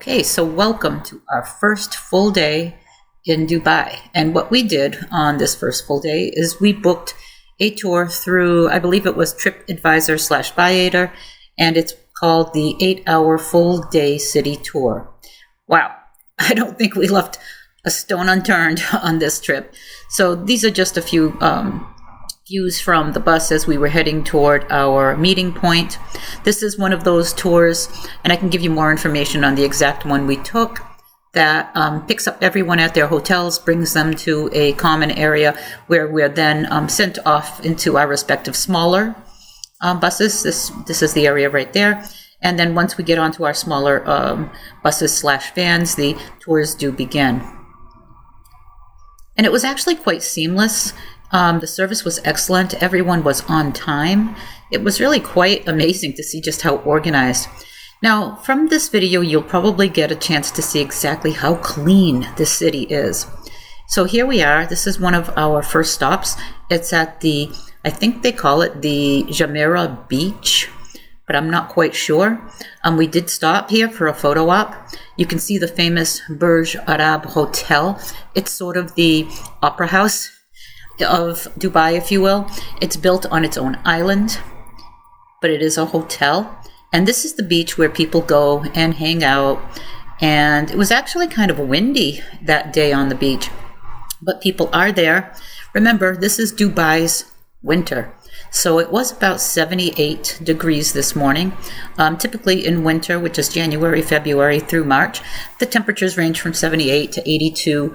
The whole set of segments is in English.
Okay, so welcome to our first full day in Dubai. And what we did on this first full day is we booked a tour through, I believe it was TripAdvisor/Viator, and it's called the 8-hour full day city tour. Wow, I don't think we left a stone unturned on this trip. So these are just a few views from the bus as we were heading toward our meeting point. This is one of those tours, and I can give you more information on the exact one we took, that picks up everyone at their hotels, brings them to a common area where we're then sent off into our respective smaller buses. This is the area right there. And then once we get onto our smaller buses/vans, the tours do begin. And it was actually quite seamless. The service was excellent. Everyone was on time. It was really quite amazing to see just how organized. Now, from this video, you'll probably get a chance to see exactly how clean this city is. So here we are. This is one of our first stops. It's at the, I think they call it the Jumeirah Beach, but I'm not quite sure. We did stop here for a photo op. You can see the famous Burj Arab Hotel. It's sort of the opera house of Dubai, if you will. It's built on its own island, but it is a hotel. And this is the beach where people go and hang out. And it was actually kind of windy that day on the beach, but people are there. Remember, this is Dubai's winter. So it was about 78 degrees this morning. Typically in winter, which is January, February through March, the temperatures range from 78 to 82.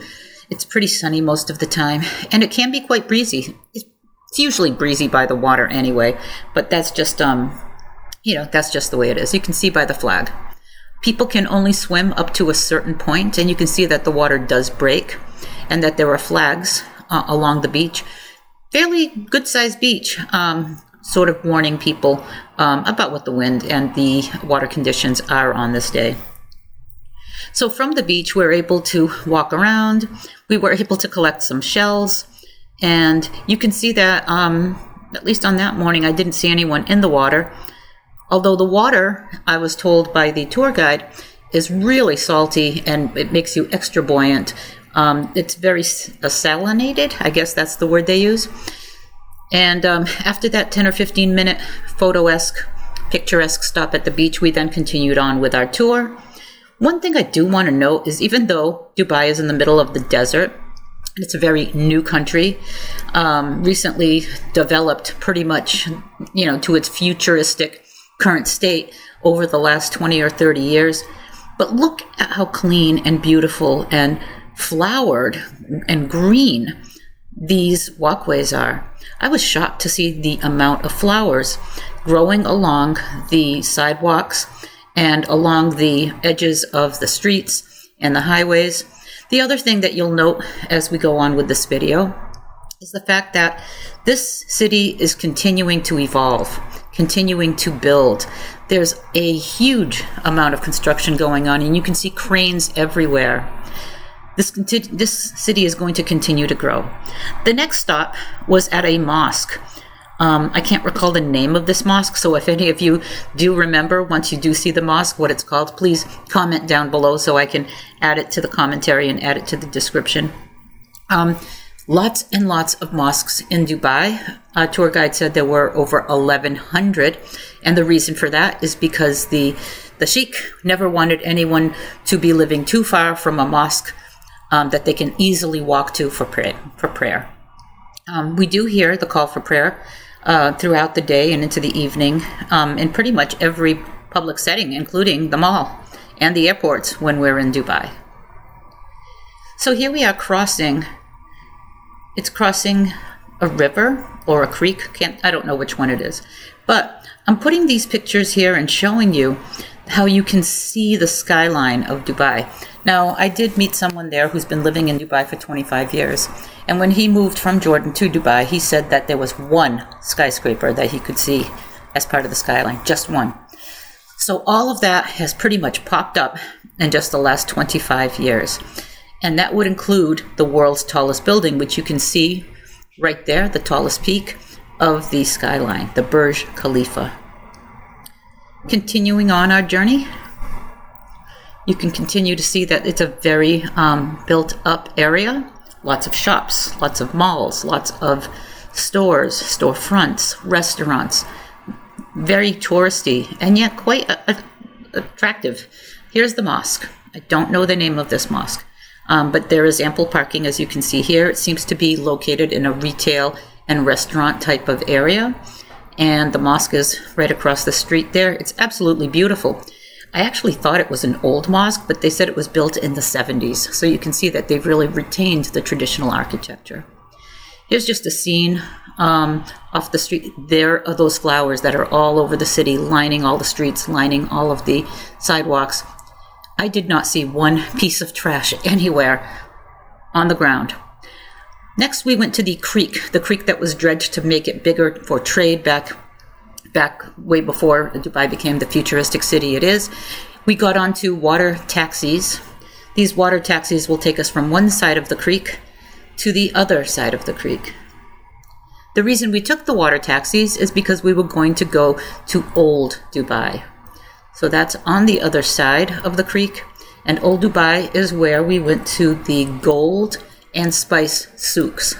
It's pretty sunny most of the time, and it can be quite breezy. It's usually breezy by the water anyway, but that's just, that's just the way it is. You can see by the flag. People can only swim up to a certain point, and you can see that the water does break, and that there are flags along the beach. Fairly good-sized beach, sort of warning people about what the wind and the water conditions are on this day. So from the beach, we were able to walk around. We were able to collect some shells. And you can see that, at least on that morning, I didn't see anyone in the water. Although the water, I was told by the tour guide, is really salty and it makes you extra buoyant. It's very salinated. I guess that's the word they use. And after that 10 or 15 minute photo-esque, picturesque stop at the beach, we then continued on with our tour. One thing I do want to note is even though Dubai is in the middle of the desert, and it's a very new country, recently developed pretty much, to its futuristic current state over the last 20 or 30 years. But look at how clean and beautiful and flowered and green these walkways are. I was shocked to see the amount of flowers growing along the sidewalks and along the edges of the streets and the highways. The other thing that you'll note as we go on with this video is the fact that this city is continuing to evolve, continuing to build. There's a huge amount of construction going on, and you can see cranes everywhere. This city is going to continue to grow. The next stop was at a mosque. I can't recall the name of this mosque, so if any of you do remember, once you do see the mosque, what it's called, please comment down below so I can add it to the commentary and add it to the description. Lots and lots of mosques in Dubai. Our tour guide said there were over 1,100, and the reason for that is because the sheikh never wanted anyone to be living too far from a mosque that they can easily walk to for prayer. We do hear the call for prayer throughout the day and into the evening in pretty much every public setting, including the mall and the airports when we're in Dubai. So here we are crossing. It's crossing a river or a creek. I don't know which one it is. But I'm putting these pictures here and showing you how you can see the skyline of Dubai. Now, I did meet someone there who's been living in Dubai for 25 years. And when he moved from Jordan to Dubai, he said that there was one skyscraper that he could see as part of the skyline, just one. So all of that has pretty much popped up in just the last 25 years. And that would include the world's tallest building, which you can see right there, the tallest peak of the skyline, the Burj Khalifa. Continuing on our journey, you can continue to see that it's a very built up area. Lots of shops, lots of malls, lots of stores, storefronts, restaurants. Very touristy and yet quite attractive. Here's the mosque. I don't know the name of this mosque, but there is ample parking, as you can see here. It seems to be located in a retail and restaurant type of area, and the mosque is right across the street there. It's absolutely beautiful. I actually thought it was an old mosque, but they said it was built in the 70s, so you can see that they've really retained the traditional architecture. Here's just a scene off the street. There are those flowers that are all over the city, lining all the streets, lining all of the sidewalks. I did not see one piece of trash anywhere on the ground. Next, we went to the creek that was dredged to make it bigger for trade back way before Dubai became the futuristic city it is. We got onto water taxis. These water taxis will take us from one side of the creek to the other side of the creek. The reason we took the water taxis is because we were going to go to Old Dubai. So that's on the other side of the creek. And Old Dubai is where we went to the gold and spice souks.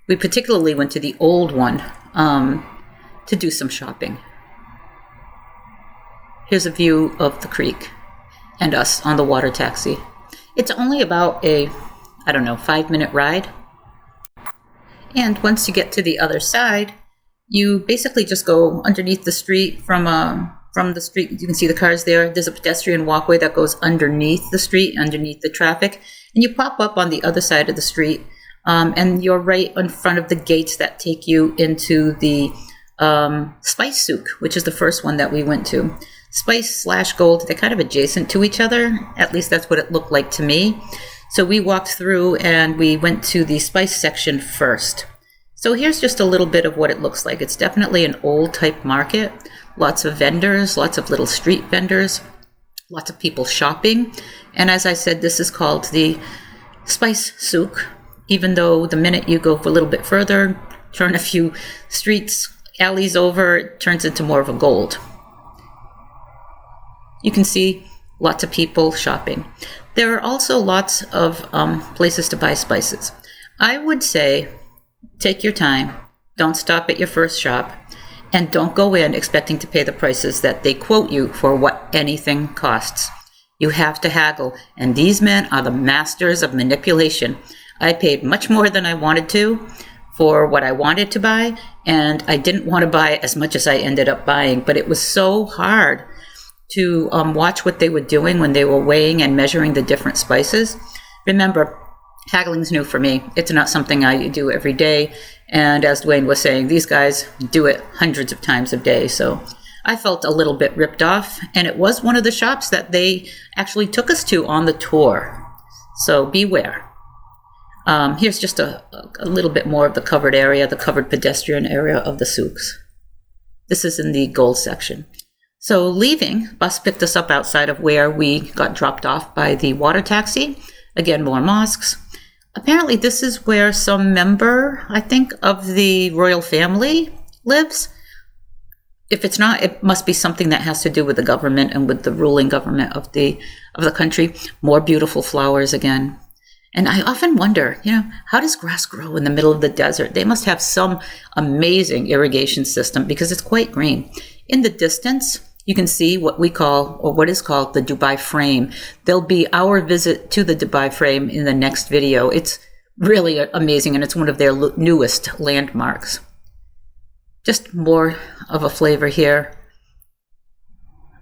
We particularly went to the old one to do some shopping. Here's a view of the creek and us on the water taxi. It's only about a 5-minute ride. And once you get to the other side, you basically just go underneath the street from the street. You can see the cars there. There's a pedestrian walkway that goes underneath the street, underneath the traffic. And you pop up on the other side of the street, and you're right in front of the gates that take you into the spice souk, which is the first one that we went to. Spice/gold, they're kind of adjacent to each other. At least that's what it looked like to me. So we walked through and we went to the spice section first. So here's just a little bit of what it looks like. It's definitely an old type market. Lots of vendors, lots of little street vendors, lots of people shopping. And as I said, this is called the spice souk, even though the minute you go for a little bit further, turn a few streets, alleys over, it turns into more of a gold. You can see lots of people shopping. There are also lots of places to buy spices. I would say take your time, don't stop at your first shop, and don't go in expecting to pay the prices that they quote you for what anything costs. You have to haggle, and these men are the masters of manipulation. I paid much more than I wanted to for what I wanted to buy, and I didn't want to buy as much as I ended up buying, but it was so hard to watch what they were doing when they were weighing and measuring the different spices. Remember, haggling's new for me. It's not something I do every day. And as Dwayne was saying, these guys do it hundreds of times a day. So I felt a little bit ripped off. And it was one of the shops that they actually took us to on the tour. So beware. Here's just a little bit more of the covered area, the covered pedestrian area of the souks. This is in the gold section. So leaving, bus picked us up outside of where we got dropped off by the water taxi. Again, more mosques. Apparently this is where some member, I think, of the royal family lives. If it's not, it must be something that has to do with the government and with the ruling government of the country. More beautiful flowers again. And I often wonder, how does grass grow in the middle of the desert? They must have some amazing irrigation system because it's quite green. In the distance, you can see what we call, or what is called, the Dubai frame. There'll be our visit to the Dubai frame in the next video. It's really amazing, and it's one of their newest landmarks. Just more of a flavor here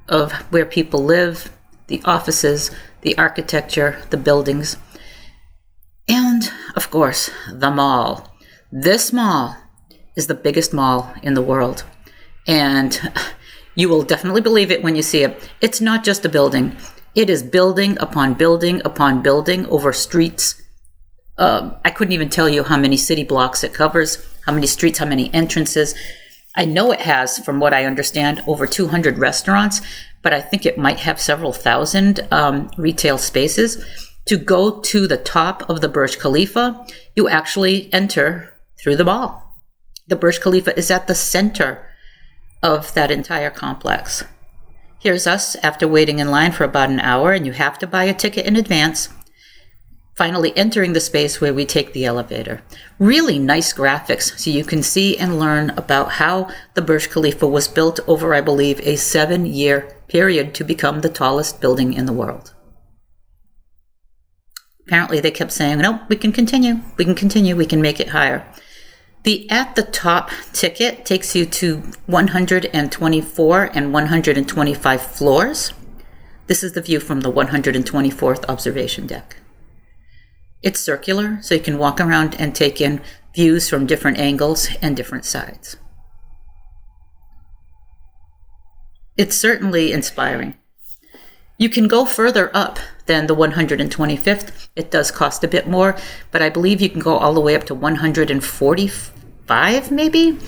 of where people live, the offices, the architecture, the buildings, and of course, the mall. This mall is the biggest mall in the world, and you will definitely believe it when you see it. It's not just a building. It is building upon building upon building over streets. I couldn't even tell you how many city blocks it covers, how many streets, how many entrances. I know it has, from what I understand, over 200 restaurants, but I think it might have several thousand retail spaces. To go to the top of the Burj Khalifa, you actually enter through the mall. The Burj Khalifa is at the center of that entire complex. Here's us after waiting in line for about an hour, and you have to buy a ticket in advance, finally entering the space where we take the elevator. Really nice graphics so you can see and learn about how the Burj Khalifa was built over, I believe, a 7-year period to become the tallest building in the world. Apparently they kept saying, no, we can continue, we can make it higher. The at the top ticket takes you to 124 and 125 floors. This is the view from the 124th observation deck. It's circular, so you can walk around and take in views from different angles and different sides. It's certainly inspiring. You can go further up than the 125th. It does cost a bit more, but I believe you can go all the way up to 145 maybe.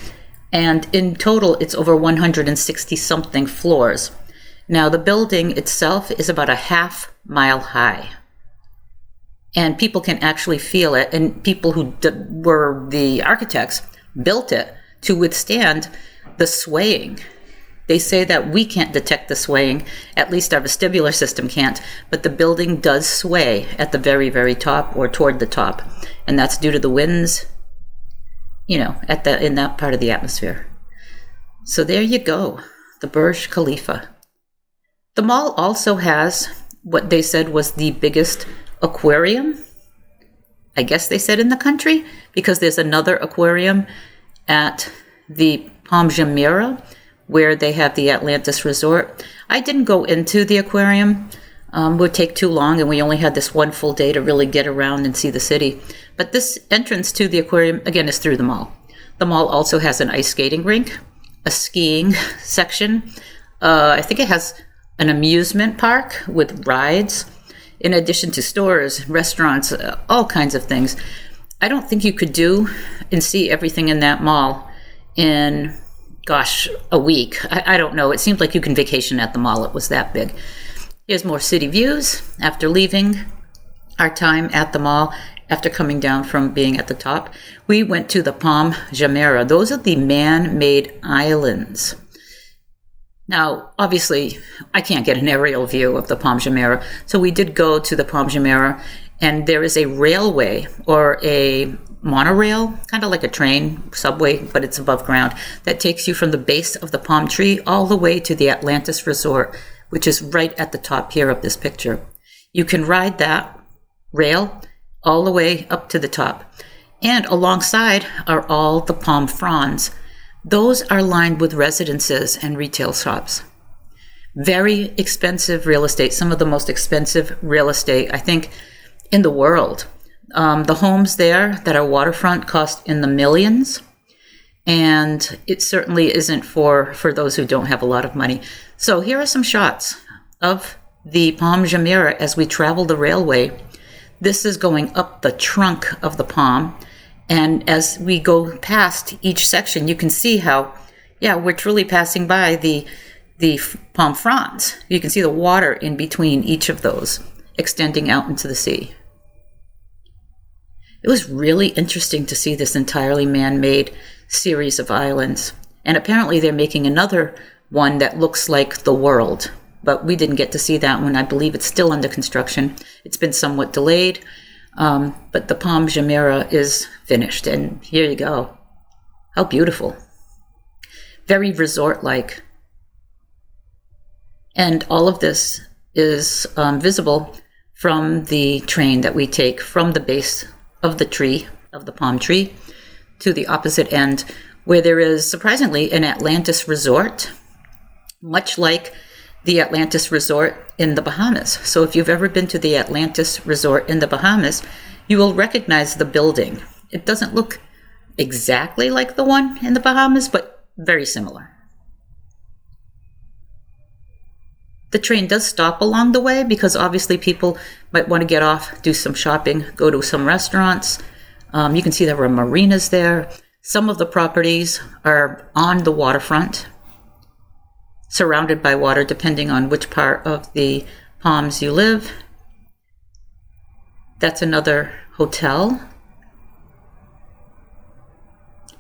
And in total, it's over 160 something floors. Now, the building itself is about a half mile high. And people can actually feel it. And people who were the architects built it to withstand the swaying. They say that we can't detect the swaying, at least our vestibular system can't, but the building does sway at the very, very top or toward the top. And that's due to the winds, in that part of the atmosphere. So there you go, the Burj Khalifa. The mall also has what they said was the biggest aquarium, I guess they said in the country, because there's another aquarium at the Palm Jumeirah, where they have the Atlantis Resort. I didn't go into the aquarium. It would take too long, and we only had this one full day to really get around and see the city. But this entrance to the aquarium, again, is through the mall. The mall also has an ice skating rink, a skiing section. I think it has an amusement park with rides, in addition to stores, restaurants, all kinds of things. I don't think you could do and see everything in that mall in a week. I don't know. It seemed like you can vacation at the mall. It was that big. Here's more city views after leaving our time at the mall, after coming down from being at the top. We went to the Palm Jumeirah. Those are the man-made islands. Now, obviously, I can't get an aerial view of the Palm Jumeirah, so we did go to the Palm Jumeirah, and there is a railway or a monorail, kind of like a train, subway, but it's above ground, that takes you from the base of the palm tree all the way to the Atlantis Resort, which is right at the top here of this picture. You can ride that rail all the way up to the top. And alongside are all the palm fronds. Those are lined with residences and retail shops. Very expensive real estate, some of the most expensive real estate, I think, in the world. The homes there that are waterfront cost in the millions, and it certainly isn't for those who don't have a lot of money. So here are some shots of the Palm Jumeirah as we travel the railway. This is going up the trunk of the palm, and as we go past each section, you can see how, we're truly passing by the palm fronds. You can see the water in between each of those, extending out into the sea. It was really interesting to see this entirely man-made series of islands. And apparently they're making another one that looks like the world. But we didn't get to see that one. I believe it's still under construction. It's been somewhat delayed. But the Palm Jumeirah is finished. And here you go. How beautiful. Very resort-like. And all of this is visible from the train that we take from the base of the tree, of the palm tree, to the opposite end, where there is surprisingly an Atlantis resort, much like the Atlantis resort in the Bahamas. So if you've ever been to the Atlantis resort in the Bahamas, you will recognize the building. It doesn't look exactly like the one in the Bahamas, but very similar. The train does stop along the way because obviously people might want to get off, do some shopping, go to some restaurants. You can see there are marinas there. Some of the properties are on the waterfront, surrounded by water, depending on which part of the Palms you live. That's another hotel.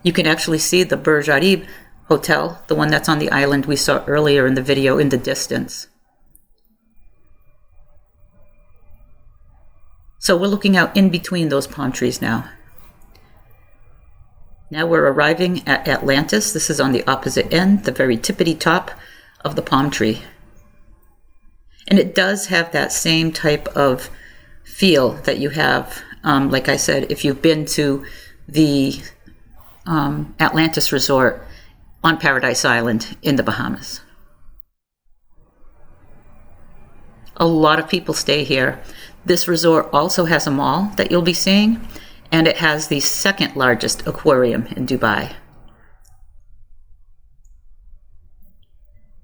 You can actually see the Burj Khalifa hotel, the one that's on the island we saw earlier in the video, in the distance. So we're looking out in between those palm trees now. Now we're arriving at Atlantis. This is on the opposite end, the very tippity top of the palm tree. And it does have that same type of feel that you have, like I said, if you've been to the Atlantis resort on Paradise Island in the Bahamas. A lot of people stay here. This resort also has a mall that you'll be seeing, and it has the second largest aquarium in Dubai.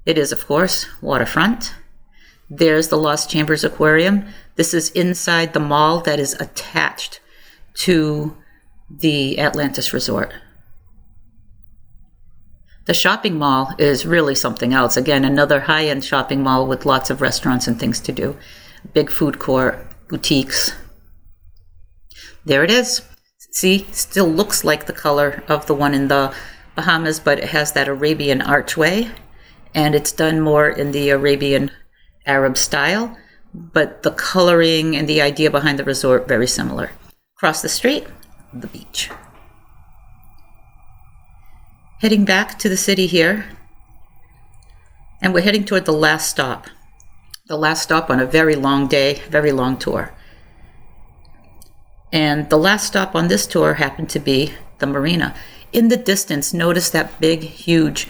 It is, of course, waterfront. There's the Lost Chambers Aquarium. This is inside the mall that is attached to the Atlantis resort. The shopping mall is really something else. Again, another high-end shopping mall with lots of restaurants and things to do. Big food court, boutiques. There it is. See, still looks like the color of the one in the Bahamas, but it has that Arabian archway, and it's done more in the Arabian Arab style, but the coloring and the idea behind the resort, very similar. Across the street, the beach. Heading back to the city here, and we're heading toward the last stop. The last stop on a very long day, very long tour. And the last stop on this tour happened to be the marina. In the distance, notice that big, huge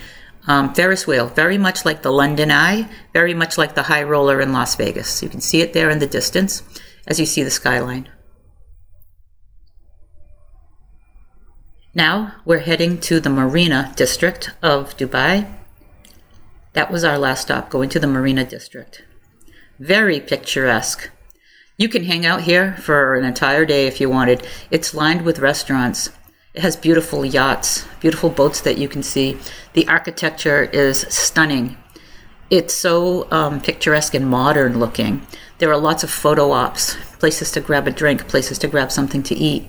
Ferris wheel, very much like the London Eye, very much like the High Roller in Las Vegas. You can see it there in the distance as you see the skyline. Now we're heading to the Marina District of Dubai. That was our last stop, going to the Marina District. Very picturesque. You can hang out here for an entire day if you wanted. It's lined with restaurants. It has beautiful yachts, beautiful boats that you can see. The architecture is stunning. It's so picturesque and modern looking. There are lots of photo ops, places to grab a drink, places to grab something to eat.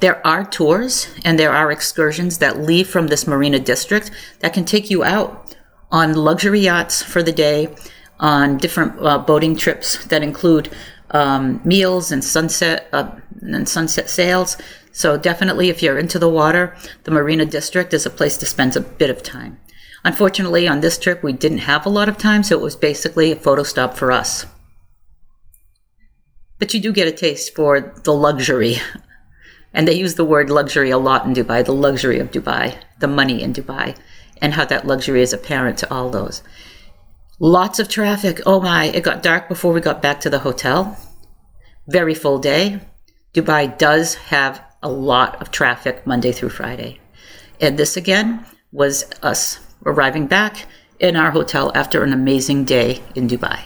There are tours and there are excursions that leave from this Marina District that can take you out on luxury yachts for the day, on different boating trips that include meals and sunset sails. So definitely, if you're into the water, the Marina District is a place to spend a bit of time. Unfortunately, on this trip, we didn't have a lot of time, so it was basically a photo stop for us. But you do get a taste for the luxury. And they use the word luxury a lot in Dubai, the luxury of Dubai, the money in Dubai, and how that luxury is apparent to all those. Lots of traffic. Oh my, it got dark before we got back to the hotel. Very full day. Dubai does have a lot of traffic Monday through Friday. And this again was us arriving back in our hotel after an amazing day in Dubai.